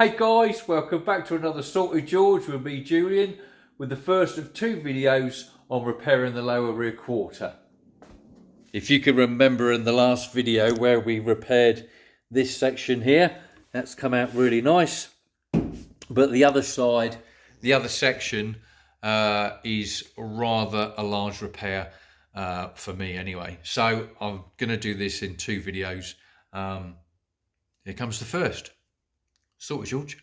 Hey guys, welcome back to another Salty George with me, Julian, with the first of two videos on repairing the lower rear quarter. If you can remember in the last video where we repaired this section here, that's come out really nice. But the other side, the other section is rather a large repair for me anyway. So I'm going to do this in two videos. Here comes the first. Salty George.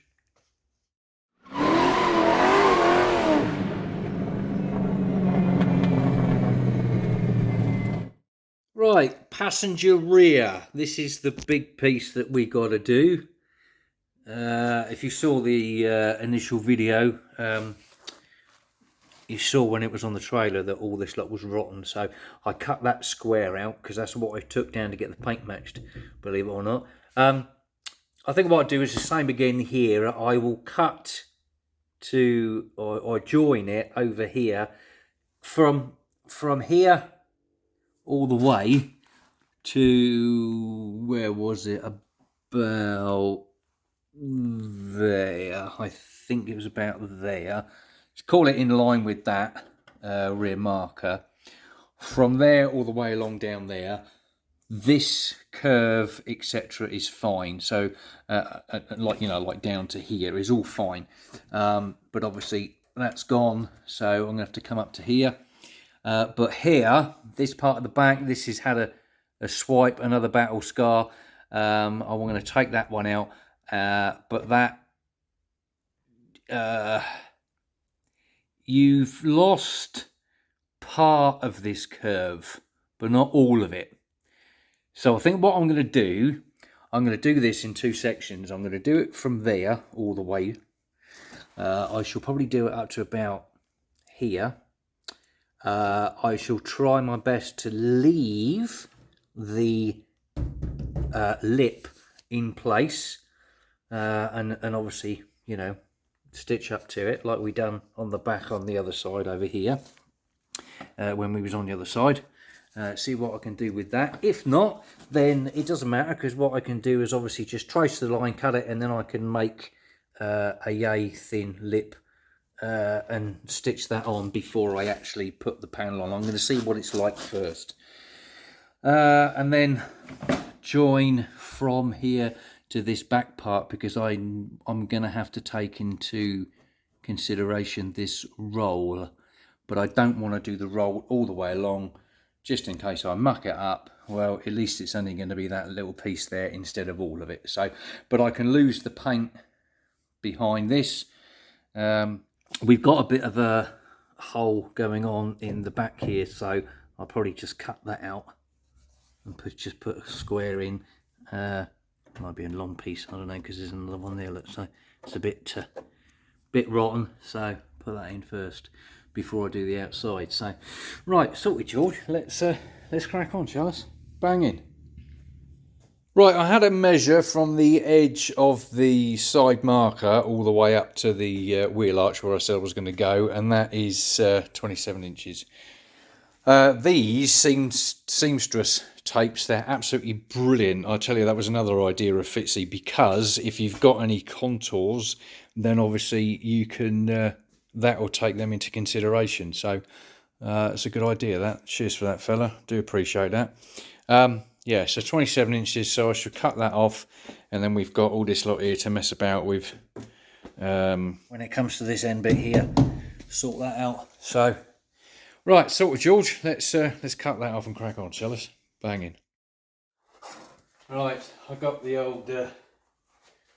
Right, passenger rear. This is the big piece that we got to do. If you saw the initial video, you saw when it was on the trailer that all this lot was rotten. So I cut that square out because that's what I took down to get the paint matched, believe it or not. I think what I'll do is the same again here. I will cut to, or join it over here from here all the way to, where was it, about there. I think it was about there. Let's call it in line with that rear marker. From there all the way along down there, this curve etc is fine. So like, you know, like down to here is all fine, but obviously that's gone, so I'm gonna have to come up to here. But here, this part of the back, this has had a swipe, another battle scar. I'm going to take that one out, but that you've lost part of this curve, but not all of it. So I think what I'm going to do this in two sections. I'm going to do it from there all the way. I shall probably do it up to about here. I shall try my best to leave the lip in place, and obviously, you know, stitch up to it like we done on the back on the other side over here when we was on the other side. See what I can do with that. If not, then it doesn't matter, because what I can do is obviously just trace the line, cut it, and then I can make a yay thin lip and stitch that on before I actually put the panel on. I'm going to see what it's like first, and then join from here to this back part, because I'm going to have to take into consideration this roll, but I don't want to do the roll all the way along, just in case I muck it up. Well, at least it's only going to be that little piece there instead of all of it. So, but I can lose the paint behind this. We've got a bit of a hole going on in the back here, so I'll probably just cut that out and just put a square in. Might be a long piece, I don't know, because there's another one there. Let's say it's a bit rotten, so put that in first before I do the outside. So right, Salty George, let's crack on, shall us? Bang in. Right, I had a measure from the edge of the side marker all the way up to the wheel arch where I said I was going to go, and that is 27 inches. These seamstress tapes, they're absolutely brilliant. I tell you, that was another idea of Fitzy, because if you've got any contours, then obviously you can, that will take them into consideration. So it's a good idea, that. Cheers for that, fella. Do appreciate that. Yeah, so 27 inches, so I should cut that off, and then we've got all this lot here to mess about with. When it comes to this end bit here, sort that out. So, right, Salty George, let's cut that off and crack on, shall us? Banging. Right, I got the old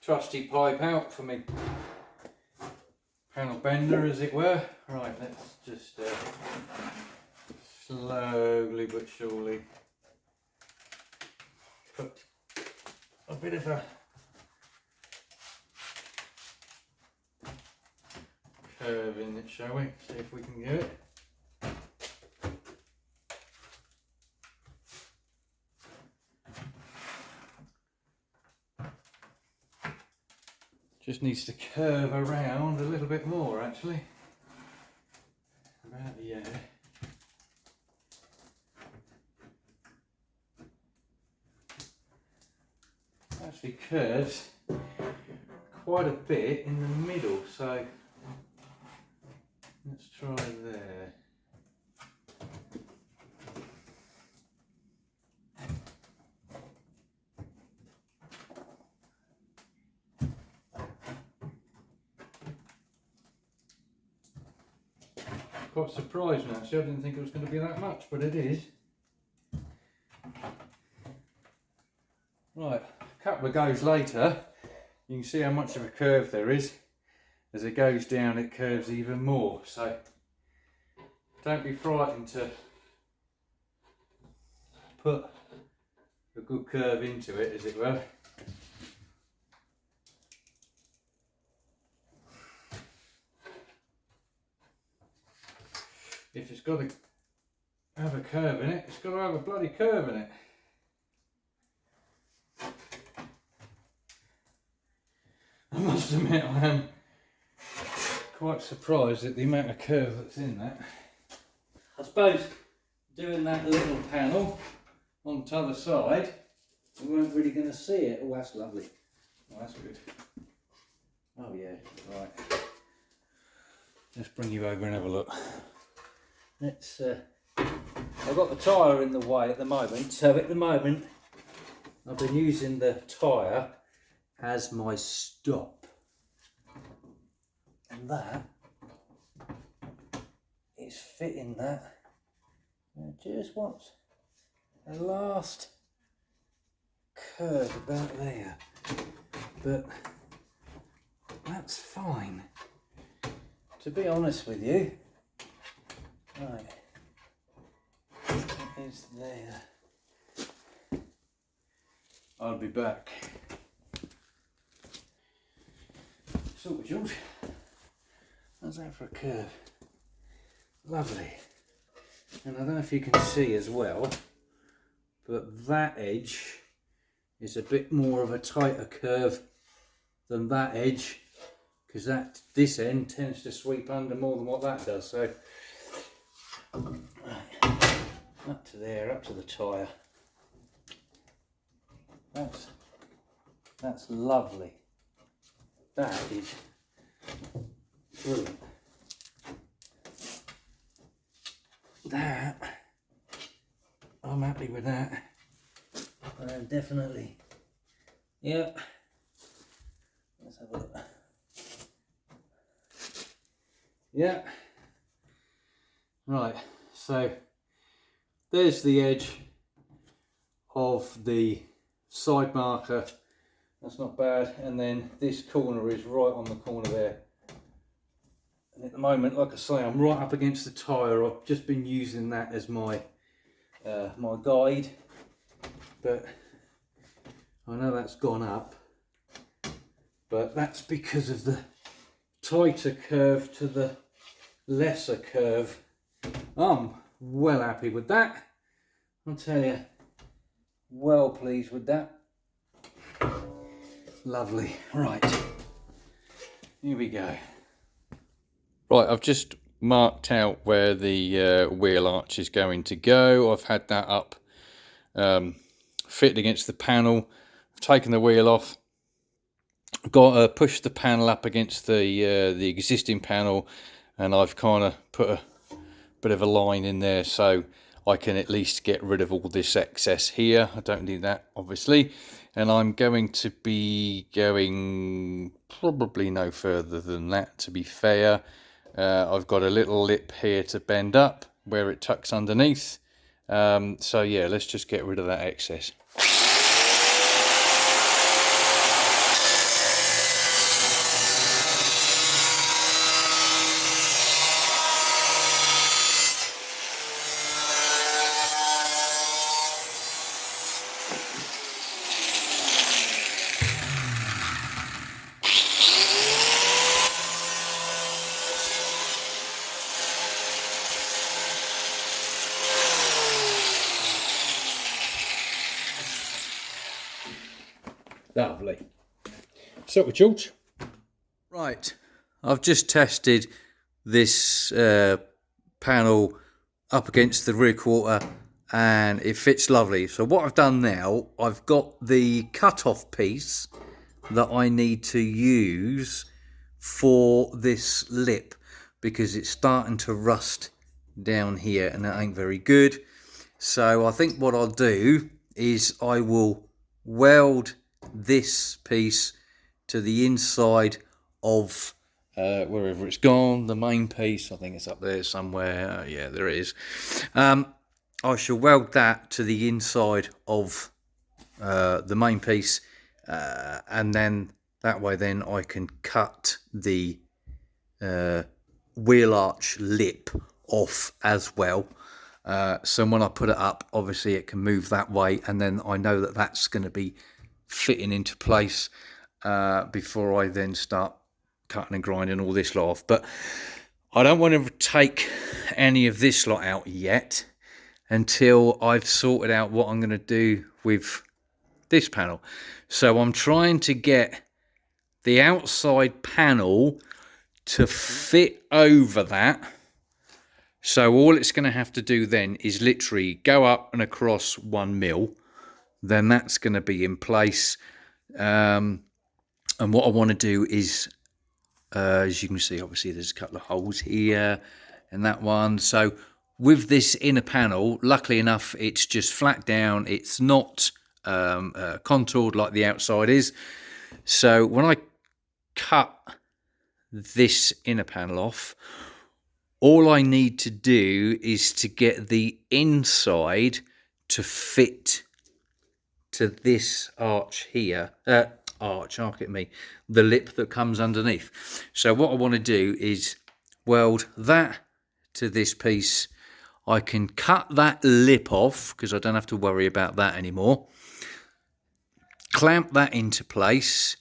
trusty pipe out for me panel bender, as it were. Right, let's just slowly but surely put a bit of a curve in it, shall we? See if we can get it. Just needs to curve around a little bit more, actually. About the actually curves quite a bit in the middle, so let's try there. Quite surprised now, actually. I didn't think it was going to be that much, but it is. Right, a couple of goes later, you can see how much of a curve there is. As it goes down, it curves even more, so don't be frightened to put a good curve into it, as it were. If it's got to have a curve in it, it's got to have a bloody curve in it. I must admit, I am quite surprised at the amount of curve that's in that. I suppose doing that little panel on the other side, we weren't really going to see it. Oh, that's lovely. Oh, that's good. Oh yeah, right. Let's bring you over and have a look. Let's, I've got the tyre in the way at the moment, so at the moment I've been using the tyre as my stop, and that is fitting that. And it just wants a last curve about there, but that's fine, to be honest with you. Right, it is there. I'll be back. So, George, how's that for a curve? Lovely. And I don't know if you can see as well, but that edge is a bit more of a tighter curve than that edge, because this end tends to sweep under more than what that does. So up to there, up to the tyre. That's lovely. That is brilliant. That, I'm happy with that. Definitely. Yep. Let's have a look. Yeah. Right, so there's the edge of the side marker. That's not bad. And then this corner is right on the corner there. And at the moment, like I say, I'm right up against the tyre. I've just been using that as my my guide, but I know that's gone up, but that's because of the tighter curve to the lesser curve. I'm well happy with that. I'll tell you, well pleased with that. Lovely. Right, here we go. Right, I've just marked out where the wheel arch is going to go. I've had that up, fitted against the panel. I've taken the wheel off. Got to push the panel up against the existing panel, and I've kind of put a bit of a line in there so I can at least get rid of all this excess here. I don't need that, obviously. And I'm going to be going probably no further than that, to be fair. I've got a little lip here to bend up where it tucks underneath. So yeah, let's just get rid of that excess. Lovely. So, George. Right, I've just tested this panel up against the rear quarter and it fits lovely. So what I've done now, I've got the cut-off piece that I need to use for this lip, because it's starting to rust down here and that ain't very good. So I think what I'll do is I will weld this piece to the inside of wherever it's gone, the main piece. I think it's up there somewhere. Yeah, there it is. I shall weld that to the inside of the main piece, and then that way then I can cut the wheel arch lip off as well. So when I put it up, obviously it can move that way, and then I know that that's going to be fitting into place before I then start cutting and grinding all this lot off. But I don't want to take any of this lot out yet until I've sorted out what I'm going to do with this panel. So I'm trying to get the outside panel to fit over that. So all it's going to have to do then is literally go up and across 1 mil. Then that's going to be in place. And what I want to do is, as you can see, obviously there's a couple of holes here and that one. So with this inner panel, luckily enough, it's just flat down. It's not contoured like the outside is. So when I cut this inner panel off, all I need to do is to get the inside to fit to this arch here. Arc at me, the lip that comes underneath. So what I want to do is weld that to this piece. I can cut that lip off because I don't have to worry about that anymore. Clamp that into place,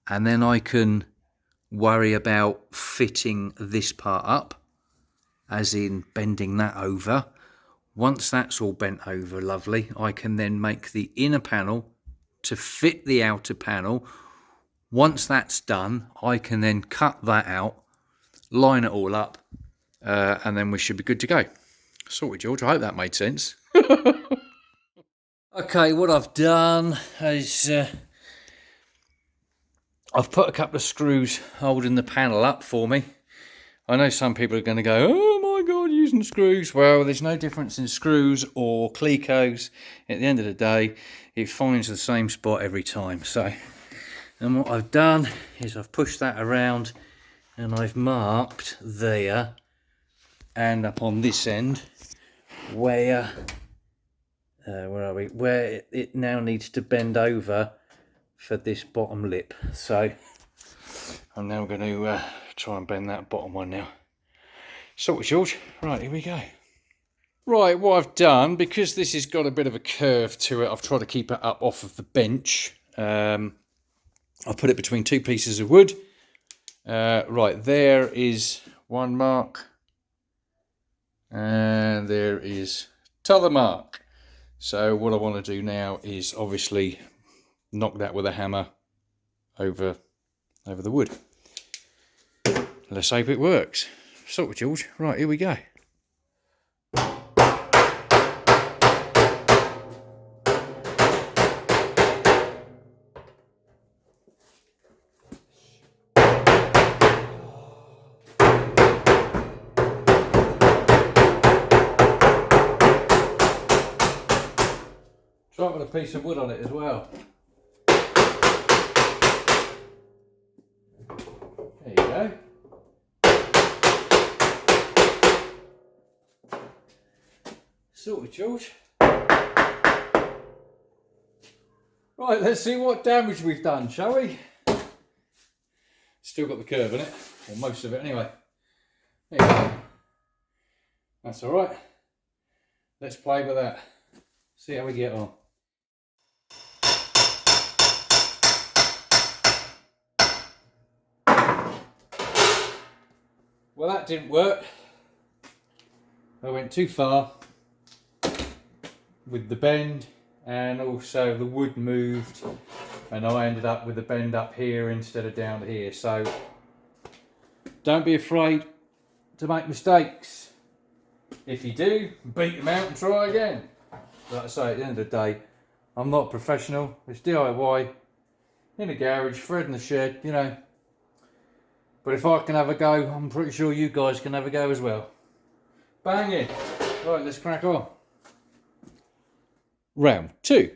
and then I can worry about fitting this part up, as in bending that over. Once that's all bent over lovely, I can then make the inner panel to fit the outer panel. Once that's done, I can then cut that out, line it all up, and then we should be good to go. Sorted, George. I hope that made sense. Okay, what I've done is I've put a couple of screws holding the panel up for me. I know some people are going to go, oh my God, using screws. Well, there's no difference in screws or Clecos. At the end of the day, it finds the same spot every time. So, and what I've done is I've pushed that around and I've marked there and up on this end where are we? Where it now needs to bend over for this bottom lip. So I'm now going to try and bend that bottom one now. Sorted, George. Right, here we go. Right, what I've done, because this has got a bit of a curve to it, I've tried to keep it up off of the bench. I've put it between 2 pieces of wood. Right, there is one mark. And there is t'other mark. So what I want to do now is obviously knock that with a hammer over the wood. Let's hope it works. Sorted, George. Right, here we go. Try it with a piece of wood on it as well. There you go. Sorted, George. Right, let's see what damage we've done, shall we? Still got the curve in it, or most of it anyway. There you go. That's all right. Let's play with that. See how we get on. Well, that didn't work. I went too far with the bend, and also the wood moved, and I ended up with the bend up here instead of down here. So don't be afraid to make mistakes. If you do, beat them out and try again. Like I say, at the end of the day, I'm not a professional. It's DIY. in the garage, Fred in the shed, you know. But if I can have a go, I'm pretty sure you guys can have a go as well. Bang it. Right, let's crack on. Round 2.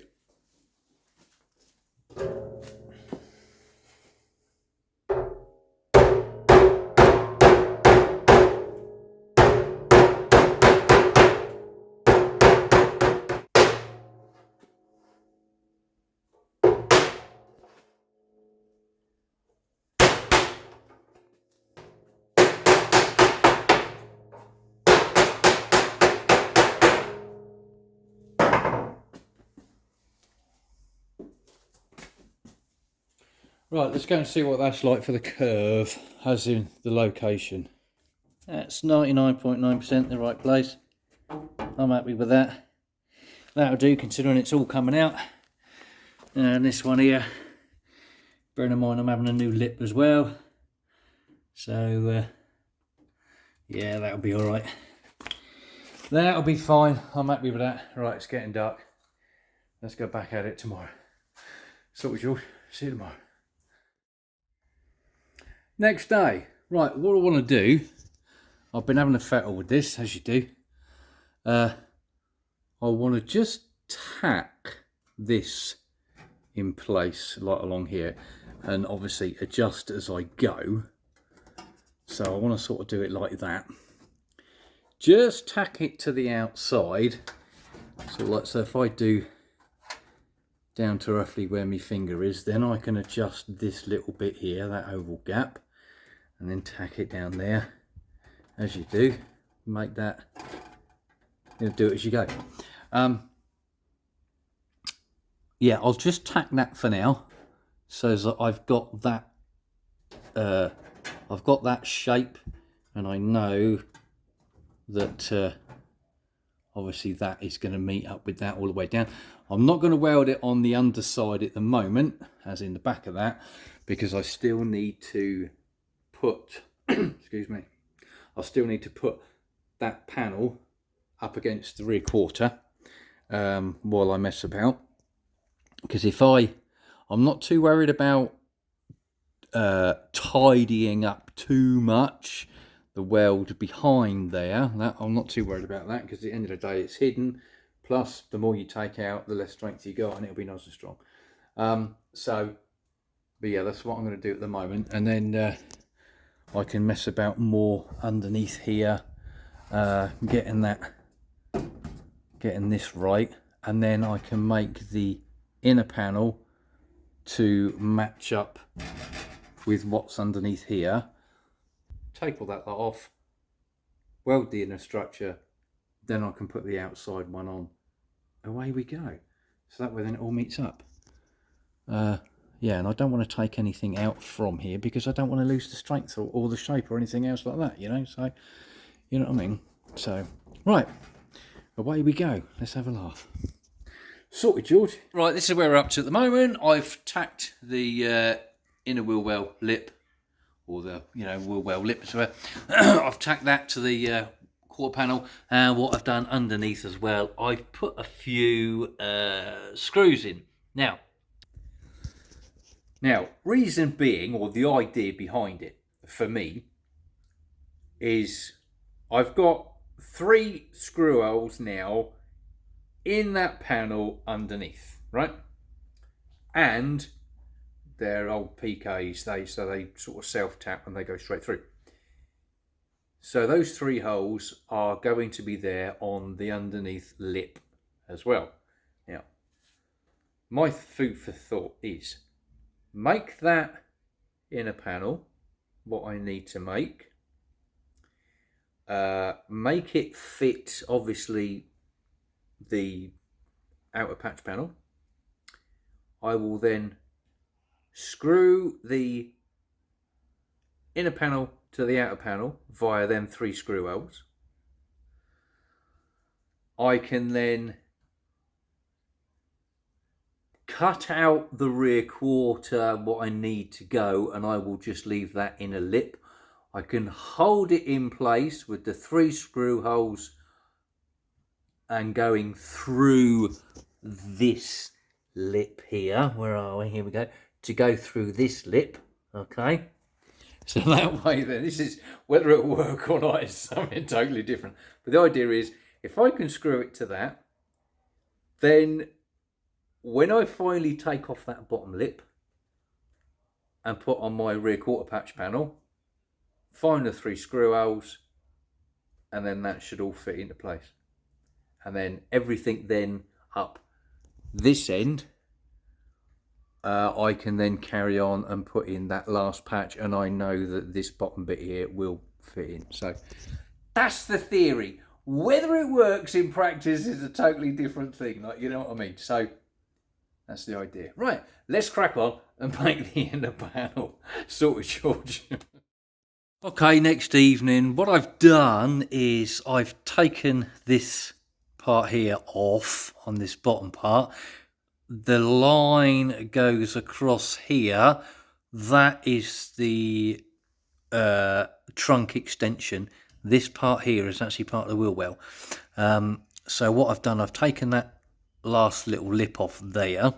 Right, let's go and see what that's like for the curve, as in the location. That's 99.9% the right place. I'm happy with that. That'll do, considering it's all coming out. And this one here, bearing in mind I'm having a new lip as well. So, yeah, that'll be alright. That'll be fine. I'm happy with that. Right, it's getting dark. Let's go back at it tomorrow. So, George, see you tomorrow. Next day. Right, what I want to do, I've been having a fettle with this, as you do. I want to just tack this in place, like along here, and obviously adjust as I go. So I want to sort of do it like that. Just tack it to the outside. So if I do down to roughly where my finger is, then I can adjust this little bit here, that oval gap, and then tack it down there, as you do. Make that, you know, do it as you go. Yeah, I'll just tack that for now, so that I've got that shape, and I know that obviously that is going to meet up with that all the way down. I'm not going to weld it on the underside at the moment, as in the back of that, because I still need to put excuse me, I still need to put that panel up against the rear quarter while I mess about. Because if I'm not too worried about tidying up too much the weld behind there. That I'm not too worried about that, because at the end of the day it's hidden. Plus, the more you take out, the less strength you got, and it'll be nice and strong. But yeah, that's what I'm going to do at the moment, and then I can mess about more underneath here, getting this right, and then I can make the inner panel to match up with what's underneath here. Take all that off, weld the inner structure, then I can put the outside one on. Away we go. So that way then it all meets up. Yeah, and I don't want to take anything out from here, because I don't want to lose the strength or the shape or anything else like that, you know. So, you know what I mean. So, right, away we go. Let's have a laugh. Sorted, George. Right, this is where we're up to at the moment. I've tacked the inner wheel well lip, or the, you know, wheel well lip. So I've tacked that to the quarter panel, and what I've done underneath as well, I've put a few screws in. Now, reason being, or the idea behind it for me, is I've got 3 screw holes now in that panel underneath, right? And they're old PKs, so they sort of self-tap and they go straight through. So those 3 holes are going to be there on the underneath lip as well. Now, my food for thought is, make that inner panel what I need to make. Make it fit, obviously, the outer patch panel. I will then screw the inner panel to the outer panel via them 3 screw holes. I can then cut out the rear quarter, what I need to go, and I will just leave that inner lip. I can hold it in place with the 3 screw holes and going through this lip here. Where are we? Here we go. to go through this lip, okay? So that way then, this is, whether it'll work or not is something totally different. But the idea is, if I can screw it to that, then when I finally take off that bottom lip and put on my rear quarter patch panel, find the 3 screw holes, and then that should all fit into place. And then everything then up this end, I can then carry on and put in that last patch, and I know that this bottom bit here will fit in. So that's the theory. Whether it works in practice is a totally different thing, like, you know what I mean? So that's the idea. Right, let's crack on and make the inner panel sorted, George. Okay, next evening, what I've done is I've taken this part here off on this bottom part. The line goes across here. That is the trunk extension. This part here is actually part of the wheel well. So what I've done, I've taken that last little lip off there,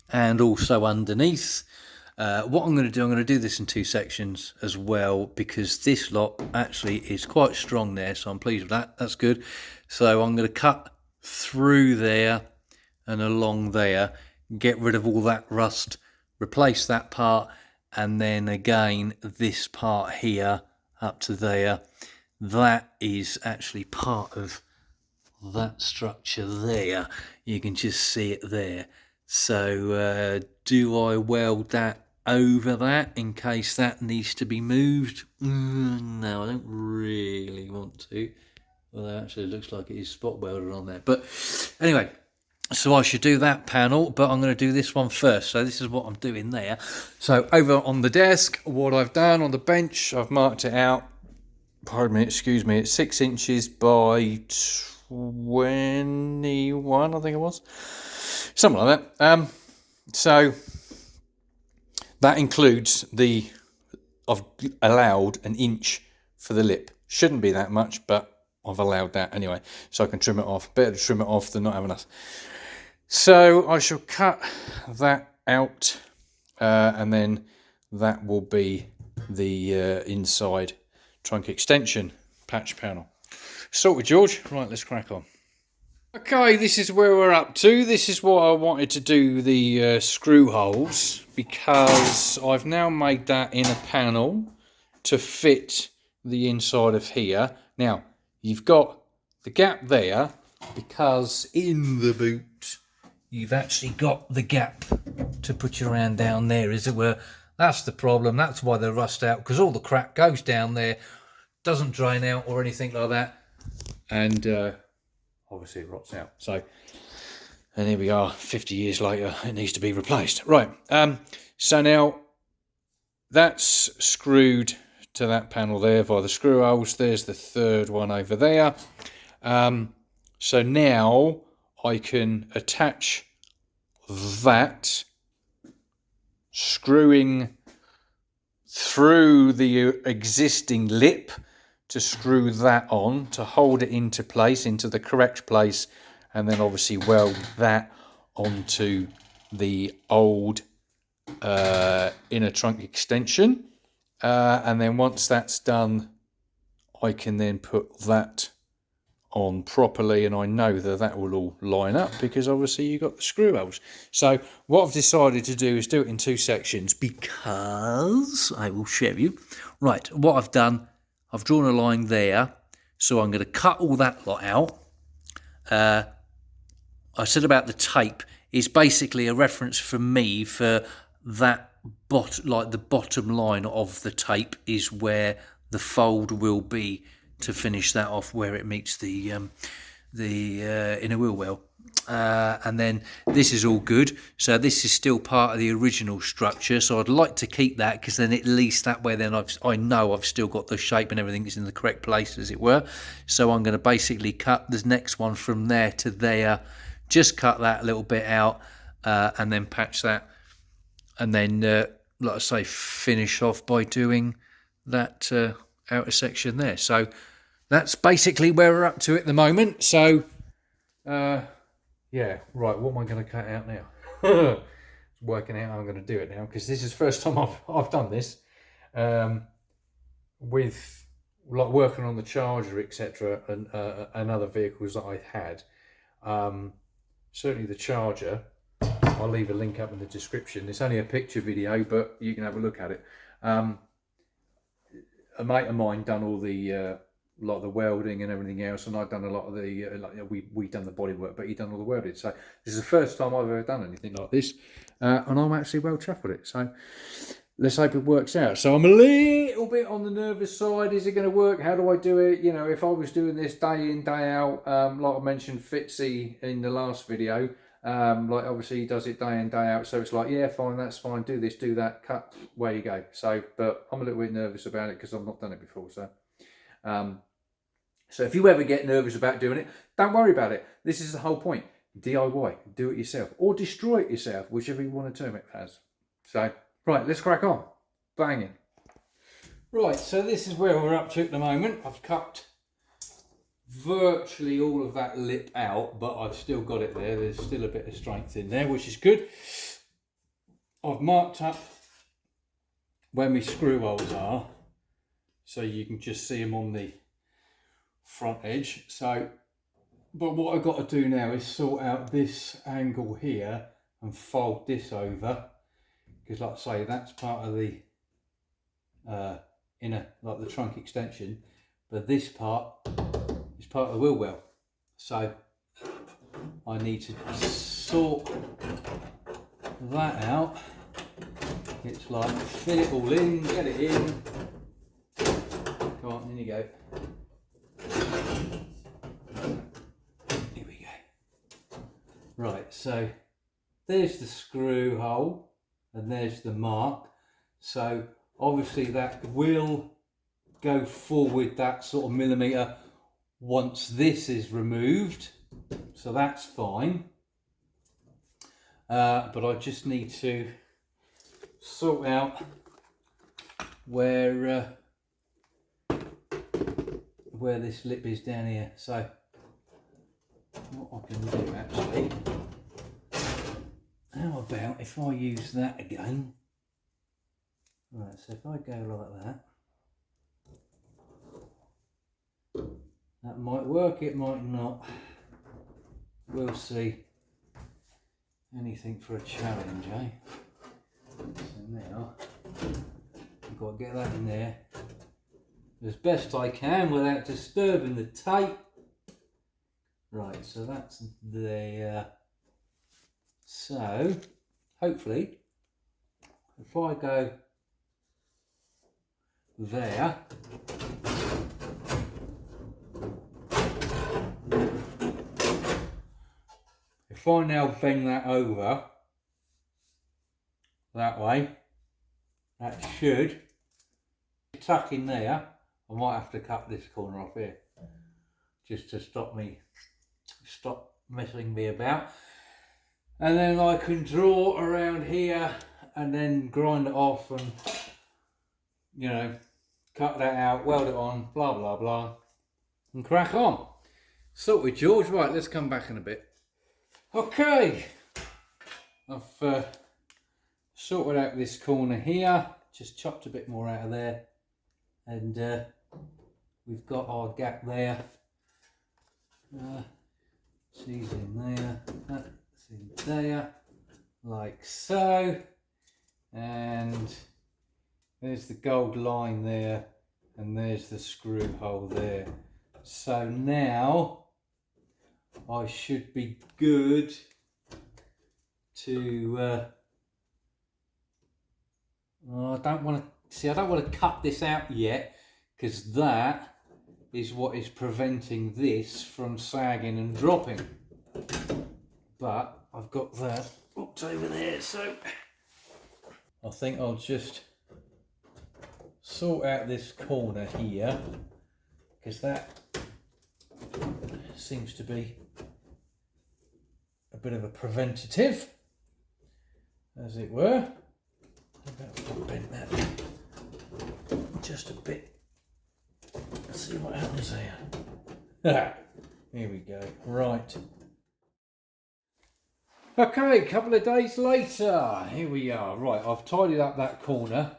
and also underneath. What I'm going to do, I'm going to do this in 2 sections as well, because this lot actually is quite strong there, so I'm pleased with that. That's good. So I'm going to cut through there and along there, get rid of all that rust, replace that part, and then again this part here up to there. That is actually part of that structure there. You can just see it there. So do I weld that over that in case that needs to be moved? No, I don't really want to. Well, actually it looks like it is spot welded on there. But anyway, so I should do that panel, but I'm going to do this one first. So this is what I'm doing there. So over on the desk, what I've done on the bench, I've marked it out. Pardon me, excuse me, it's 6 inches by 21, I think it was. Something like that. So that includes I've allowed 1 inch for the lip. Shouldn't be that much, but I've allowed that anyway, so I can trim it off. Better to trim it off than not have enough. So I shall cut that out, and then that will be the inside trunk extension patch panel. Sorted, George. Right, let's crack on. Okay, this is where we're up to. This is what I wanted to do, the screw holes, because I've now made that inner panel to fit the inside of here. Now, you've got the gap there because in the boot you've actually got the gap to put your hand down there, as it were. That's the problem. That's why they rust out, because all the crap goes down there, doesn't drain out or anything like that, and obviously it rots out. So, and here we are 50 years later, it needs to be replaced. Right, so now that's screwed to that panel there via the screw holes. There's the 3rd one over there. So now I can attach that, screwing through the existing lip to screw that on to hold it into place, into the correct place, and then obviously weld that onto the old inner trunk extension. And then once that's done, I can then put that on properly, and I know that that will all line up because obviously you've got the screw holes. So what I've decided to do is do it in 2 sections, because I will show you. Right, what I've done, I've drawn a line there, so I'm going to cut all that lot out. I said about the tape is basically a reference for me for that the bottom line of the tape is where the fold will be to finish that off, where it meets the inner wheel well. And then this is all good, so this is still part of the original structure, so I'd like to keep that, because then at least that way then I know I've still got the shape and everything is in the correct place, as it were. So I'm going to basically cut this next one from there to there, just cut that little bit out, and then patch that, and then like I say, finish off by doing that outer section there. So that's basically where we're up to at the moment. So yeah, right, what am I going to cut out now? There's working out how I'm going to do it now, because this is the first time I've done this with like working on the Charger, etc., and other vehicles that I've had. Certainly the Charger, I'll leave a link up in the description. It's only a picture video, but you can have a look at it. A mate of mine done all the lot of the welding and everything else, and I've done a lot of the we done the bodywork, but he done all the welding. So this is the first time I've ever done anything like this, and I'm actually well chuffed with it. So let's hope it works out. So I'm a little bit on the nervous side. Is it going to work? How do I do it? You know, if I was doing this day in, day out, like I mentioned Fitzy in the last video, like obviously he does it day in, day out. So it's like, yeah, fine, that's fine. Do this, do that, cut, away you go. So, but I'm a little bit nervous about it because I've not done it before. So if you ever get nervous about doing it, don't worry about it. This is the whole point. DIY, do it yourself, or destroy it yourself, whichever you want to term it as. So, right, let's crack on. Banging. Right, so this is where we're up to at the moment. I've cut virtually all of that lip out, but I've still got it there. There's still a bit of strength in there, which is good. I've marked up where my screw holes are, so you can just see them on the front edge. So, but what I've got to do now is sort out this angle here and fold this over, because like I say, that's part of the inner, like the trunk extension, but this part is part of the wheel well. So I need to sort that out. It's like fit it all in, get it in. Come on, in you go. Here we go. Right, so there's the screw hole and there's the mark. So obviously that will go forward that sort of millimetre once this is removed, so that's fine. But I just need to sort out where this lip is down here. So what I can do actually, how about if I use that again? Right, so if I go like that might work, it might not. We'll see. Anything for a challenge, eh? So now I've got to get that in there as best I can without disturbing the tape. Right, so that's there. So hopefully if I go there, if I now bend that over that way, that should tuck in there. I might have to cut this corner off here just to stop messing me about, and then I can draw around here and then grind it off and, you know, cut that out, weld it on, blah blah blah, and crack on. Sorted, George. Right, let's come back in a bit. Okay, I've sorted out this corner here, just chopped a bit more out of there, and we've got our gap there. She's in there, that's in there, like so, and there's the gold line there, and there's the screw hole there. So now I should be good to I don't want to cut this out yet, because that is what is preventing this from sagging and dropping. But I've got that hooked over there, so I think I'll just sort out this corner here, because that seems to be a bit of a preventative, as it were. I'll bend that just a bit. Let's see what happens here. Here we go. Right. Okay, a couple of days later, here we are. Right, I've tidied up that corner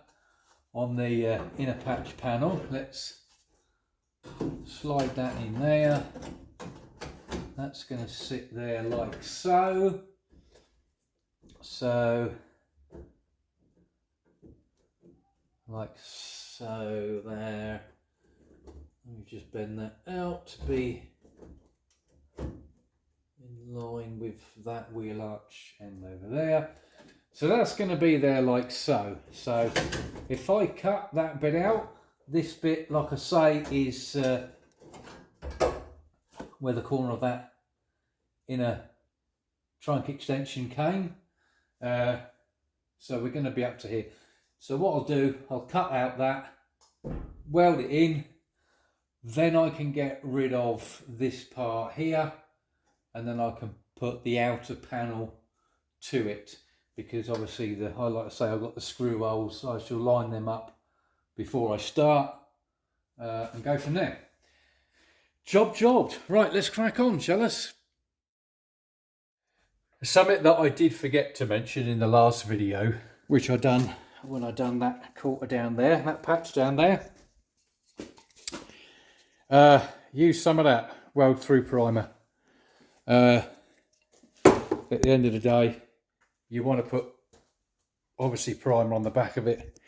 on the inner patch panel. Let's slide that in there. That's going to sit there like so. Like so there. Let me just bend that out to be in line with that wheel arch end over there. So that's going to be there like so. So if I cut that bit out, this bit, like I say, is where the corner of that inner trunk extension came. So we're going to be up to here. So what I'll do, I'll cut out that, weld it in, then I can get rid of this part here, and then I can put the outer panel to it, because obviously I like to say I've got the screw holes, so I shall line them up before I start and go from there. Jobbed. Right, let's crack on, shall us? Something that I did forget to mention in the last video, which I done when I done that quarter down there, that patch down there. Use some of that weld through primer. At the end of the day, you want to put obviously primer on the back of it,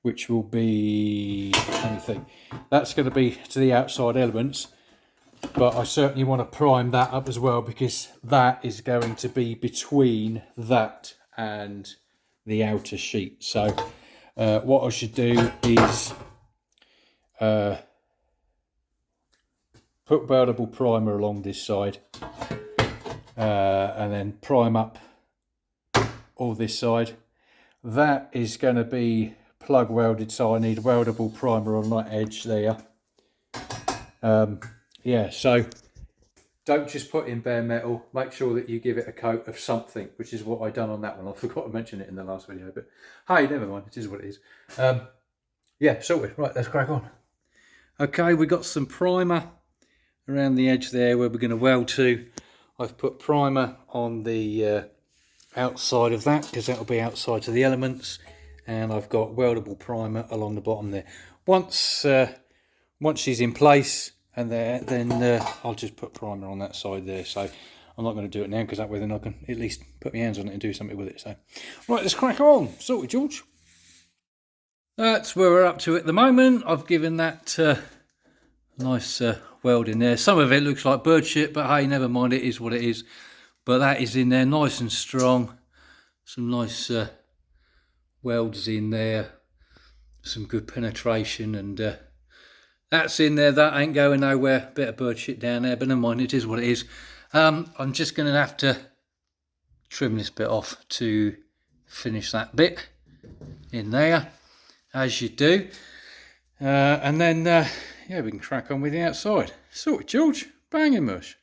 which will be anything. That's going to be to the outside elements, but I certainly want to prime that up as well, because that is going to be between that and the outer sheet. So what I should do is put weldable primer along this side and then prime up all this side. That is going to be plug welded, so I need weldable primer on that edge there. Yeah, so don't just put in bare metal, make sure that you give it a coat of something, which is what I done on that one. I forgot to mention it in the last video, but hey, never mind, it is what it is. Yeah, sorted. Right, let's crack on. Okay, we got some primer around the edge there where we're going to weld to. I've put primer on the outside of that, because that will be outside to the elements, and I've got weldable primer along the bottom there. Once she's in place and there, then I'll just put primer on that side there. So I'm not going to do it now, because that way then I can at least put my hands on it and do something with it. So right, let's crack on. Sorted, George. That's where we're up to at the moment. I've given that nice weld in there. Some of it looks like bird shit, but hey, never mind, it is what it is. But that is in there nice and strong. Some nice welds in there, some good penetration, and that's in there. That ain't going nowhere. Bit of bird shit down there, but never mind, it is what it is. I'm just going to have to trim this bit off to finish that bit in there, as you do. And then, yeah, we can crack on with the outside. Sorted, George. Banging mush.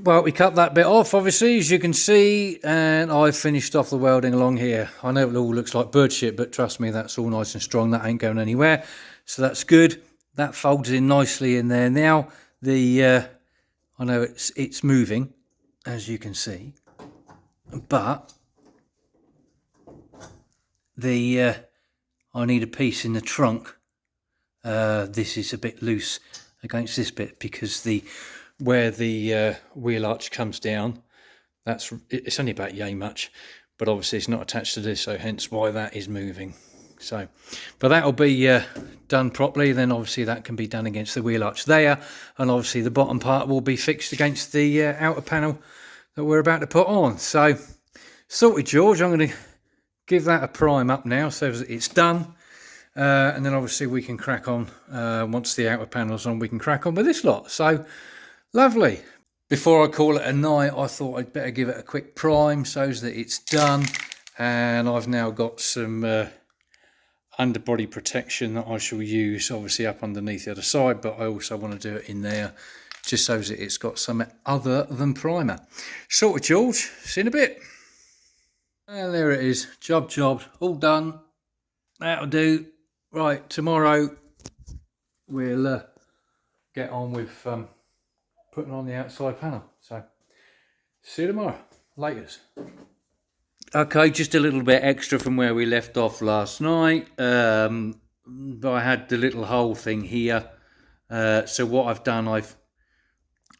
Well, we cut that bit off, obviously, as you can see, and I finished off the welding along here. I know it all looks like bird shit, but trust me, that's all nice and strong. That ain't going anywhere, so that's good. That folds in nicely in there. Now, I know it's moving, as you can see, but I need a piece in the trunk. This is a bit loose against this bit, because where the wheel arch comes down, it's only about yay much, but obviously it's not attached to this, so hence why that is moving. So, but that'll be done properly. Then obviously that can be done against the wheel arch there, and obviously the bottom part will be fixed against the outer panel that we're about to put on. So, sorted, George. I'm going to give that a prime up now, so it's done. And then obviously we can crack on, once the outer panel's on, we can crack on with this lot. So, lovely. Before I call it a night, I thought I'd better give it a quick prime so that it's done. And I've now got some underbody protection that I shall use, obviously up underneath the other side, but I also want to do it in there just so that it's got something other than primer. Sorted, George. See you in a bit. And there it is. Jobbed. All done. That'll do. Right, tomorrow we'll get on with putting on the outside panel. So, see you tomorrow. Laters. Okay, just a little bit extra from where we left off last night. I had the little hole thing here. So what I've done,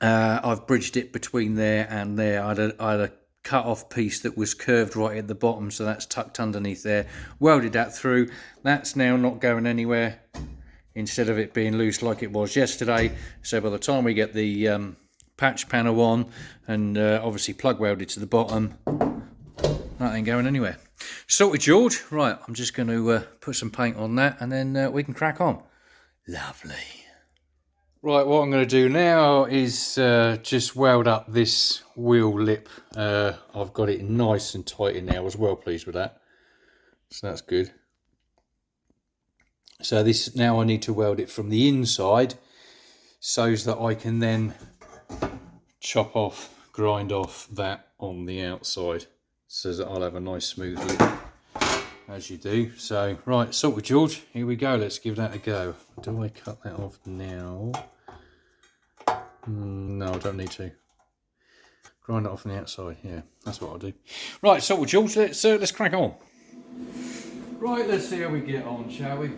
I've bridged it between there and there. I had a cut off piece that was curved right at the bottom, so that's tucked underneath there. Welded that through. That's now not going anywhere, instead of it being loose like it was yesterday. So by the time we get the patch panel on and obviously plug welded to the bottom, that ain't going anywhere. Sorted, George. Right, I'm just going to put some paint on that and then we can crack on. Lovely. Right, what I'm going to do now is just weld up this wheel lip. I've got it nice and tight in there. I was well pleased with that. So that's good. So this, now I need to weld it from the inside so that I can then chop off, grind off that on the outside, so that I'll have a nice smooth lip, as you do. So, right, sorted, George. Here we go. Let's give that a go. Do I cut that off now? No, I don't need to. Grind it off on the outside. Yeah, that's what I'll do. Right, sorted, George. Let's crack on. Right, let's see how we get on, shall we?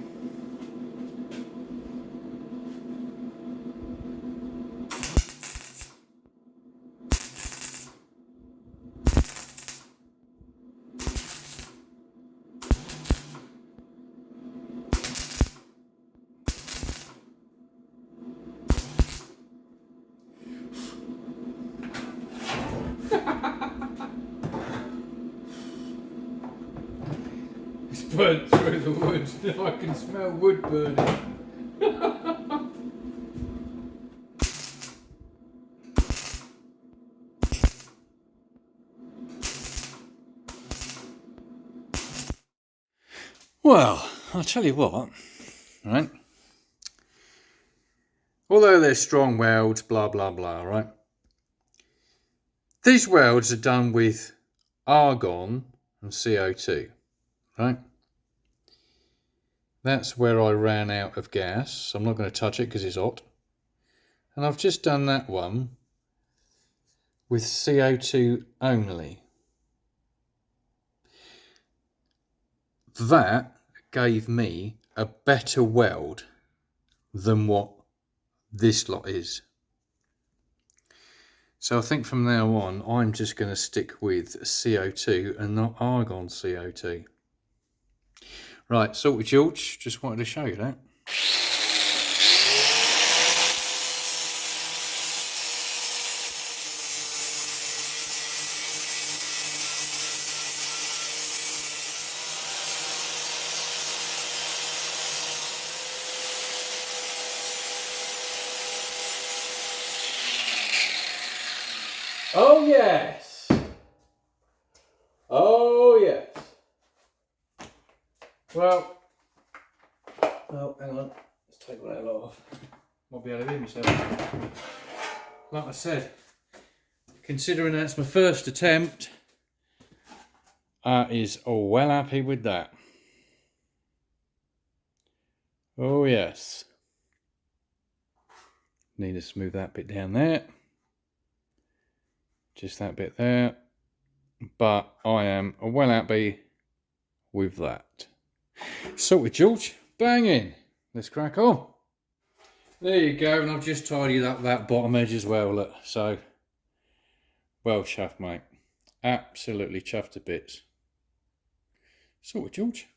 It's burnt through the wood. I can smell wood burning. Well, I'll tell you what, right? Although they're strong welds, blah, blah, blah, right? These welds are done with argon and CO2, right? That's where I ran out of gas, so I'm not going to touch it because it's hot. And I've just done that one with CO2 only. That gave me a better weld than what this lot is. So I think from now on, I'm just going to stick with CO2 and not argon CO2. Right, sorted, George. Just wanted to show you that. Oh yes! Oh yes! Well, hang on. Let's take that lot off. Might be able to hear myself. Like I said, considering that's my first attempt, is well happy with that. Oh yes. Need to smooth that bit down there. Just that bit there. But I am well happy with that. Sorted, George. Banging. Let's crack on. There you go. And I've just tidied up that bottom edge as well. Look. So, well chuffed, mate. Absolutely chuffed to bits. Sorted, George.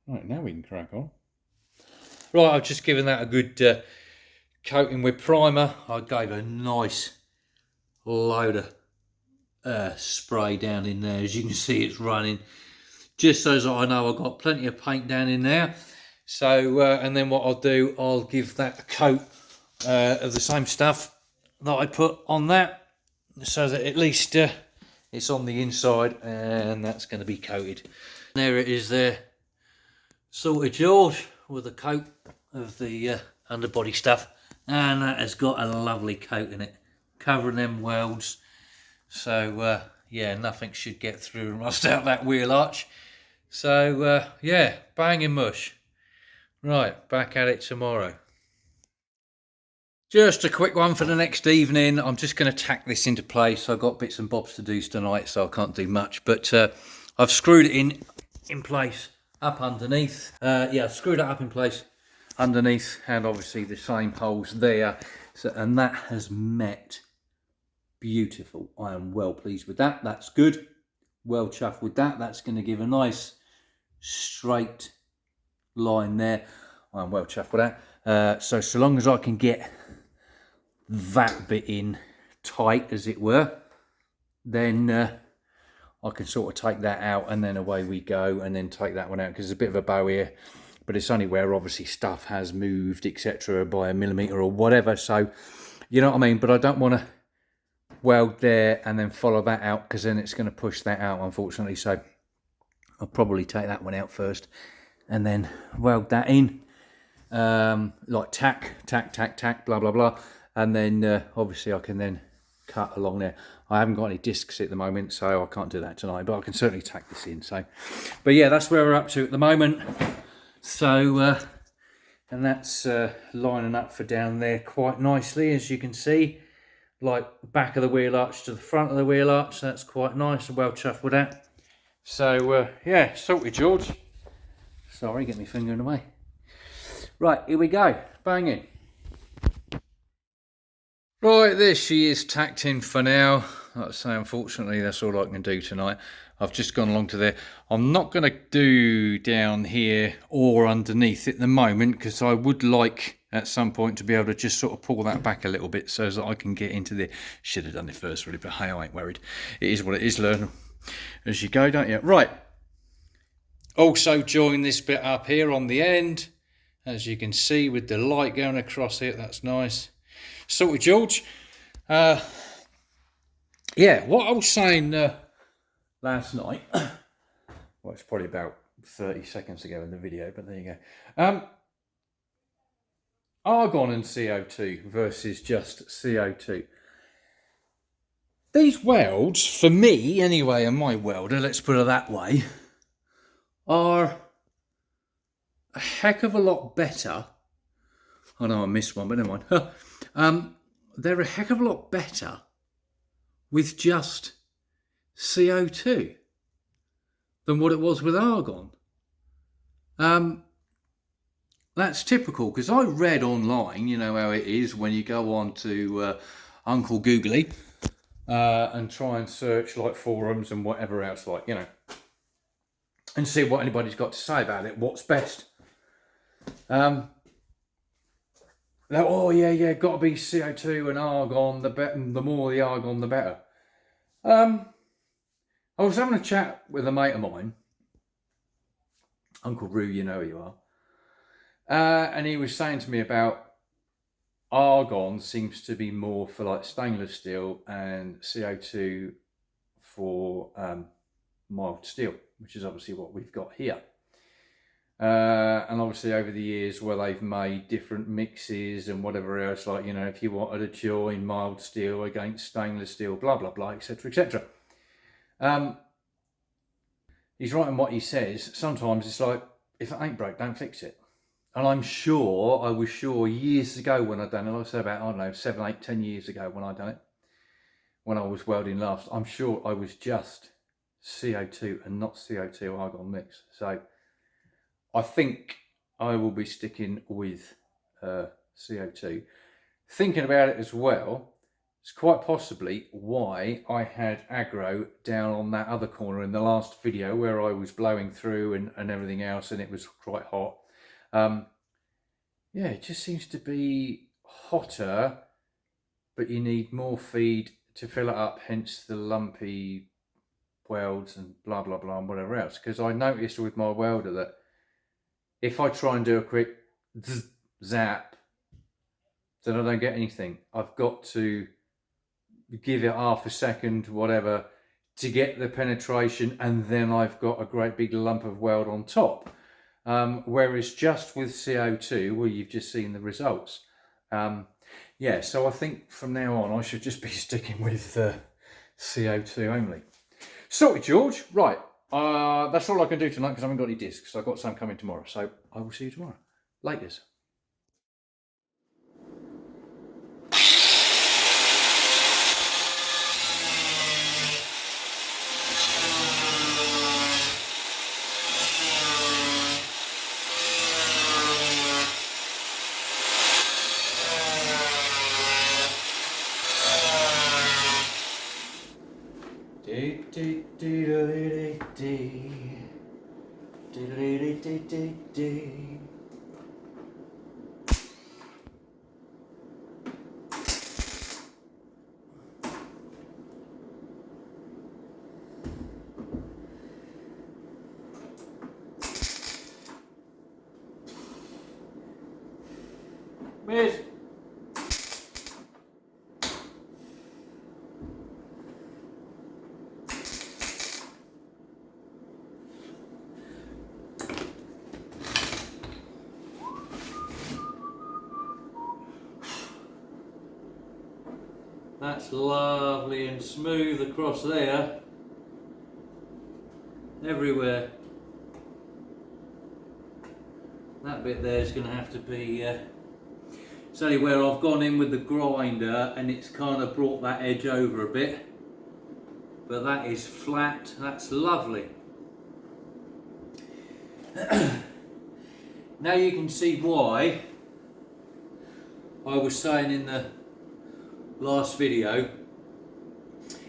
Right, now we can crack on. Right, I've just given that a good coating with primer. I gave a nice load of spray down in there. As you can see, it's running, just so that I know I've got plenty of paint down in there. So and then what I'll do, I'll give that a coat of the same stuff that I put on that, so that at least it's on the inside, and that's going to be coated. There it is there, sorted, George, with a coat of the underbody stuff, and that has got a lovely coat in it, covering them welds. So yeah, nothing should get through and rust out that wheel arch. So yeah, banging mush. Right, back at it tomorrow. Just a quick one for the next evening. I'm just going to tack this into place. I've got bits and bobs to do tonight, so I can't do much. But I've screwed it in place up underneath. Yeah, I've screwed it up in place underneath, and obviously the same holes there. So, and that has met beautiful. I am well pleased with that. That's good. Well chuffed with that. That's going to give a nice straight line there. I'm well chuffed with that. So long as I can get that bit in tight, as it were, then I can sort of take that out, and then away we go, and then take that one out, because there's a bit of a bow here, but it's only where obviously stuff has moved, etc., by a millimetre or whatever. So you know what I mean. But I don't want to weld there and then follow that out, because then it's going to push that out, unfortunately. So I'll probably take that one out first and then weld that in, like tack, blah blah blah, and then obviously I can then cut along there. I haven't got any discs at the moment, so I can't do that tonight, but I can certainly tack this in. So, but yeah, that's where we're up to at the moment. So and that's lining up for down there quite nicely, as you can see, like back of the wheel arch to the front of the wheel arch. So that's quite nice, and well chuffed with that. So yeah, sorted, George. Sorry, get my finger in the way. Right, here we go, banging. Right, there she is, tacked in for now. Like I say, unfortunately, that's all I can do tonight. I've just gone along to there. I'm not going to do down here or underneath at the moment, because I would like at some point to be able to just sort of pull that back a little bit so that I can get into there. Should have done it first, really, but hey, I ain't worried. It is what it is, learn as you go, don't you? Right. Also join this bit up here on the end, as you can see, with the light going across it. That's nice. Sorted, George. Yeah, what I was saying last night, well, it's probably about 30 seconds ago in the video, but there you go. Argon and CO2 versus just CO2. These welds, for me anyway, and my welder, let's put it that way, are a heck of a lot better. I know I missed one, but never mind. They're a heck of a lot better with just CO2 than what it was with argon. That's typical, because I read online, you know how it is when you go on to Uncle Googly and try and search like forums and whatever else, like, you know, and see what anybody's got to say about it, what's best. Oh yeah, got to be CO2 and argon. The more the argon, the better. I was having a chat with a mate of mine, Uncle Roo, you know who you are, and he was saying to me about argon seems to be more for like stainless steel, and CO2 for mild steel, which is obviously what we've got here. And obviously over the years, where they've made different mixes and whatever else, like, you know, if you wanted to join mild steel against stainless steel, blah blah blah, etc., etc. He's right in what he says. Sometimes it's like, if it ain't broke, don't fix it. And I was sure years ago when I done it, like I said, about, I don't know, 7, 8, 10 years ago when I done it, when I was welding last, I'm sure I was just CO2 and not CO2 argon mix. So I think I will be sticking with CO2. Thinking about it as well, it's quite possibly why I had aggro down on that other corner in the last video, where I was blowing through and everything else, and it was quite hot. Yeah, it just seems to be hotter, but you need more feed to fill it up, hence the lumpy welds and blah blah blah and whatever else. Because I noticed with my welder that if I try and do a quick zap, then I don't get anything. I've got to give it half a second, whatever, to get the penetration, and then I've got a great big lump of weld on top. Whereas just with CO2, well, you've just seen the results. Yeah, so I think from now on I should just be sticking with CO2 only. Sorted, George. Right. That's all I can do tonight, because I haven't got any discs. I've got some coming tomorrow, so I will see you tomorrow. Laters. Miss. That's lovely and smooth across there, everywhere. That bit there is going to have to be, it's only where I've gone in with the grinder and it's kind of brought that edge over a bit. But that is flat, that's lovely. Now you can see why I was saying in the last video,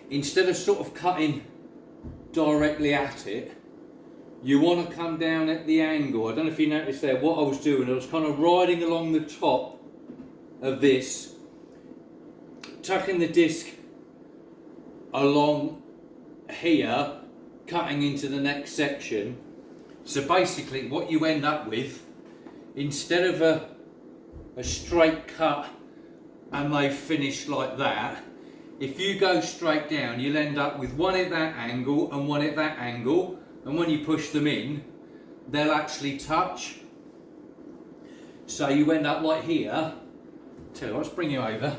instead of sort of cutting directly at it, you want to come down at the angle. I don't know if you noticed there what I was doing. I was kind of riding along the top of this, tucking the disc along here, cutting into the next section. So basically what you end up with, instead of a straight cut and they finish like that, if you go straight down, you'll end up with one at that angle and one at that angle, and when you push them in, they'll actually touch. So you end up like here. Tell you what, let's bring you over.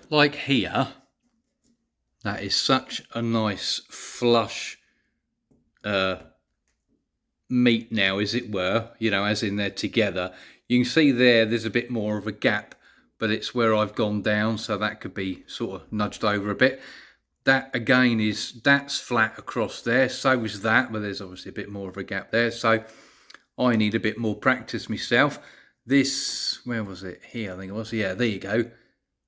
Like here. That is such a nice flush meat now, as it were, you know, as in they're together. You can see there's a bit more of a gap, but it's where I've gone down, so that could be sort of nudged over a bit. That again that's flat across there, so is that, but there's obviously a bit more of a gap there, so I need a bit more practice myself. This, where was it? Here, I think it was. Yeah, there you go.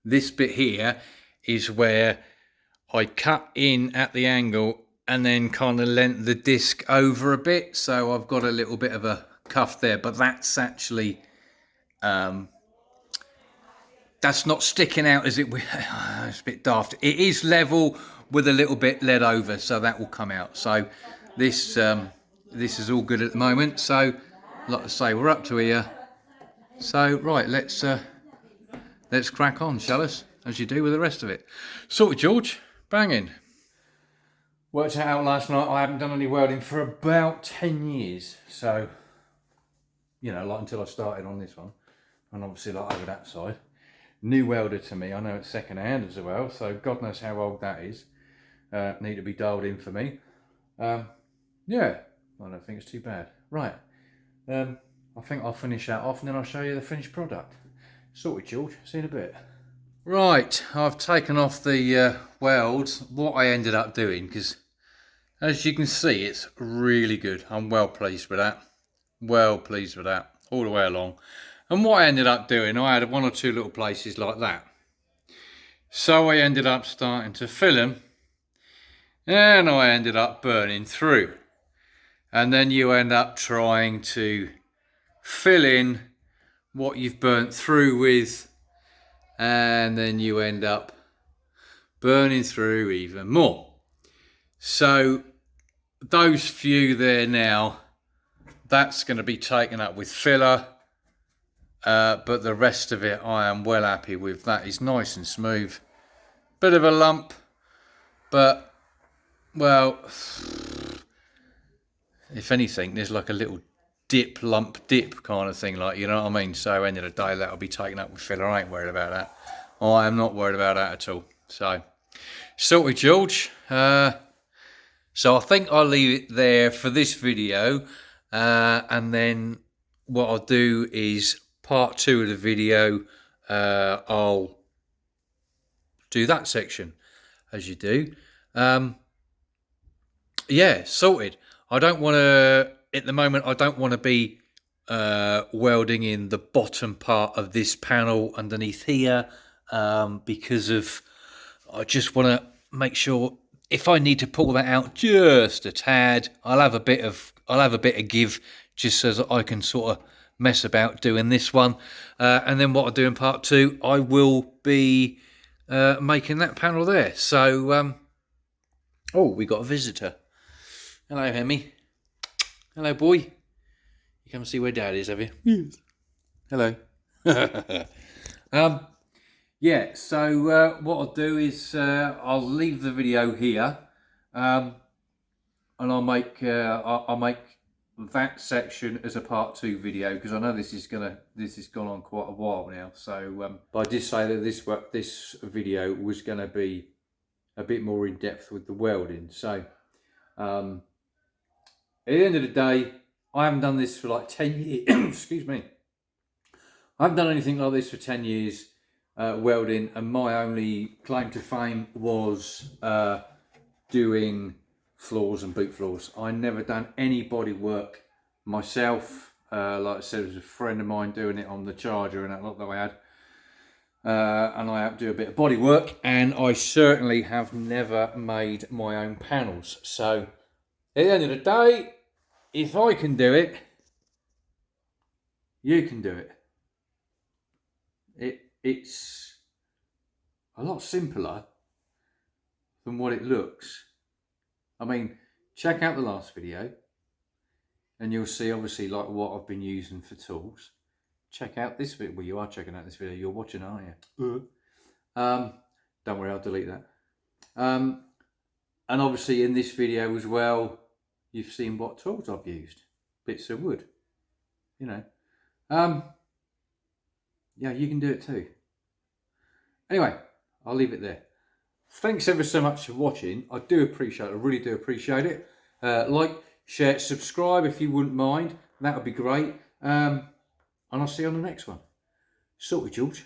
This bit here is where I cut in at the angle and then kind of lent the disc over a bit, so I've got a little bit of a cuff there, but that's actually that's not sticking out as it it's a bit daft. It is level with a little bit led over, so that will come out. So this is all good at the moment. So like I say, we're up to here. So right, let's crack on, shall us? As you do with the rest of it. Sorted, George. Banging. Worked it out last night. I haven't done any welding for about 10 years. So, you know, like until I started on this one, and obviously like over that side. New welder to me. I know it's second hand as well, so God knows how old that is. Need to be dialed in for me. Yeah, I don't think it's too bad. Right, I think I'll finish that off and then I'll show you the finished product. Sorted, George. See you in a bit. Right, I've taken off the welds. What I ended up doing, because as you can see, it's really good. I'm well pleased with that. Well pleased with that all the way along. And what I ended up doing, I had one or two little places like that. So I ended up starting to fill them, and I ended up burning through. And then you end up trying to fill in what you've burnt through with, and then you end up burning through even more. So those few there now, that's going to be taken up with filler. But the rest of it I am well happy with. That is nice and smooth. Bit of a lump, but, well, if anything, there's like a little lump dip kind of thing, like, you know what I mean? So end of the day, that'll be taken up with filler. I ain't worried about that. I am not worried about that at all. So, sorted, George. So I think I'll leave it there for this video, and then what I'll do is part 2 of the video, I'll do that section as you do. Yeah, sorted. I don't want to, at the moment, I don't want to be welding in the bottom part of this panel underneath here, because of, I just want to make sure if I need to pull that out just a tad, I'll have a bit of give, just so that I can sort of mess about doing this one. And then what I'll do in part 2, I will be making that panel there. So, oh, we got a visitor. Hello, Hemi. Hello, boy. You come see where Dad is, have you? Yes. Hello. Yeah, so what I'll do is I'll leave the video here, and I'll make that section as a part 2 video, because I know this has gone on quite a while now. So, but I did say that this video was going to be a bit more in depth with the welding. So, at the end of the day, I haven't done this for like 10 years. Excuse me. I haven't done anything like this for 10 years. Welding, and my only claim to fame was doing floors and boot floors. I never done any body work myself. Like I said, it was a friend of mine doing it on the Charger and that lot that I had, and I had to do a bit of body work, and I certainly have never made my own panels. So at the end of the day, if I can do it, you can do it. It's a lot simpler than what it looks. I mean, check out the last video and you'll see obviously like what I've been using for tools. Check out this video. Well, you are checking out this video. You're watching, aren't you? Don't worry, I'll delete that. And obviously in this video as well, you've seen what tools I've used. Bits of wood, you know. Yeah, you can do it too. Anyway, I'll leave it there. Thanks ever so much for watching. I do appreciate it. I really do appreciate it. Like, share, subscribe if you wouldn't mind. That would be great. And I'll see you on the next one. Sorted, George.